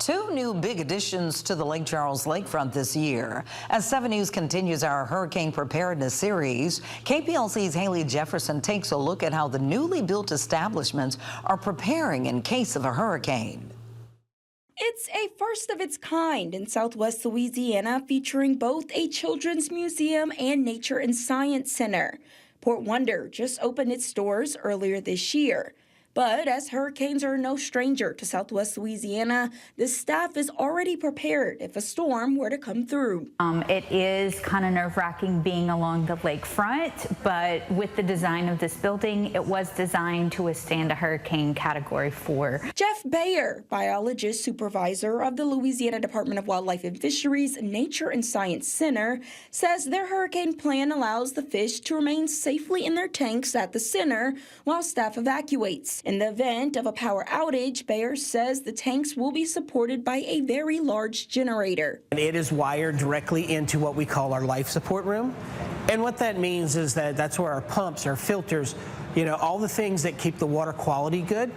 Two new big additions to the Lake Charles lakefront this year. As 7 News continues our hurricane preparedness series, KPLC's Haley Jefferson takes a look at how the newly built establishments are preparing in case of a hurricane. It's a first of its kind in Southwest Louisiana, featuring both a children's museum and nature and science center. Port Wonder just opened its doors earlier this year. But as hurricanes are no stranger to Southwest Louisiana, the staff is already prepared if a storm were to come through. It is kind of nerve-wracking being along the lakefront, but with the design of this building, it was designed to withstand a hurricane Category 4. Jeff Bayer, biologist supervisor of the Louisiana Department of Wildlife and Fisheries Nature and Science Center, says their hurricane plan allows the fish to remain safely in their tanks at the center while staff evacuates. In the event of a power outage, Bayer says the tanks will be supported by a very large generator. And it is wired directly into what we call our life support room. And what that means is that that's where our pumps, our filters, all the things that keep the water quality good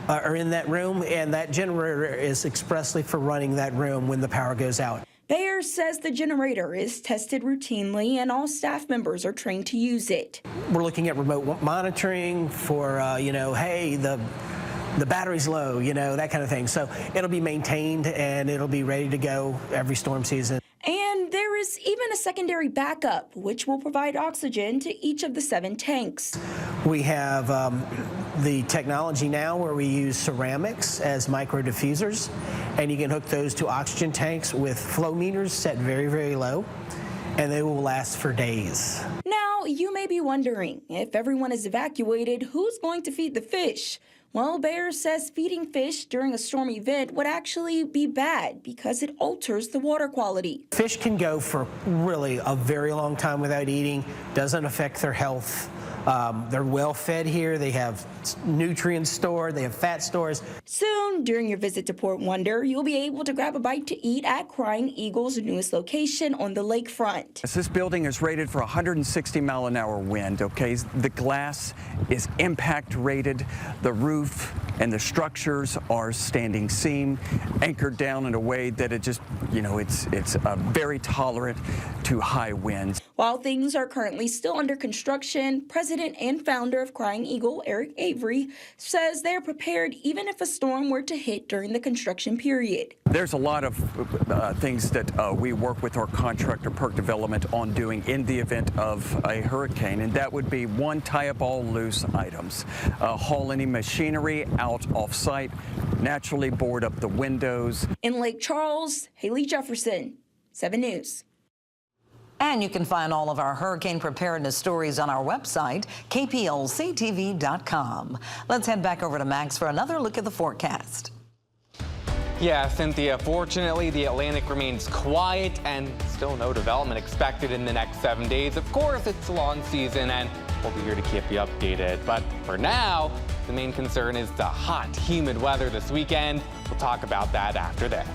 are in that room, and that generator is expressly for running that room when the power goes out. Bayer says the generator is tested routinely and all staff members are trained to use it. We're looking at remote monitoring for, hey, the battery's low, that kind of thing. So it'll be maintained and it'll be ready to go every storm season. And there is even a secondary backup, which will provide oxygen to each of the 7 tanks. We have the technology now where we use ceramics as micro diffusers, and you can hook those to oxygen tanks with flow meters set very, very low, and they will last for days. Now, you may be wondering, if everyone is evacuated, who's going to feed the fish? Well, Bayer says feeding fish during a storm event would actually be bad because it alters the water quality. Fish can go for really a very long time without eating, doesn't affect their health. They're well fed here. They have nutrients stored. They have fat stores. Soon, during your visit to Port Wonder, you'll be able to grab a bite to eat at Crying Eagle's newest location on the lakefront. This building is rated for 160-mile-an-hour wind, okay? The glass is impact rated. The roof and the structures are standing seam, anchored down in a way that it just, it's very tolerant to high winds. While things are currently still under construction, President and founder of Crying Eagle, Eric Avery, says they're prepared even if a storm were to hit during the construction period. There's a lot of things that we work with our contractor, Perk Development, on doing in the event of a hurricane, and that would be, 1, tie up all loose items, haul any machinery out off-site, naturally board up the windows. In Lake Charles, Haley Jefferson, 7 News. And you can find all of our hurricane preparedness stories on our website, kplctv.com. Let's head back over to Max for another look at the forecast. Yeah, Cynthia, fortunately, the Atlantic remains quiet and still no development expected in the next 7 days. Of course, it's a long season and we'll be here to keep you updated. But for now, the main concern is the hot, humid weather this weekend. We'll talk about that after this.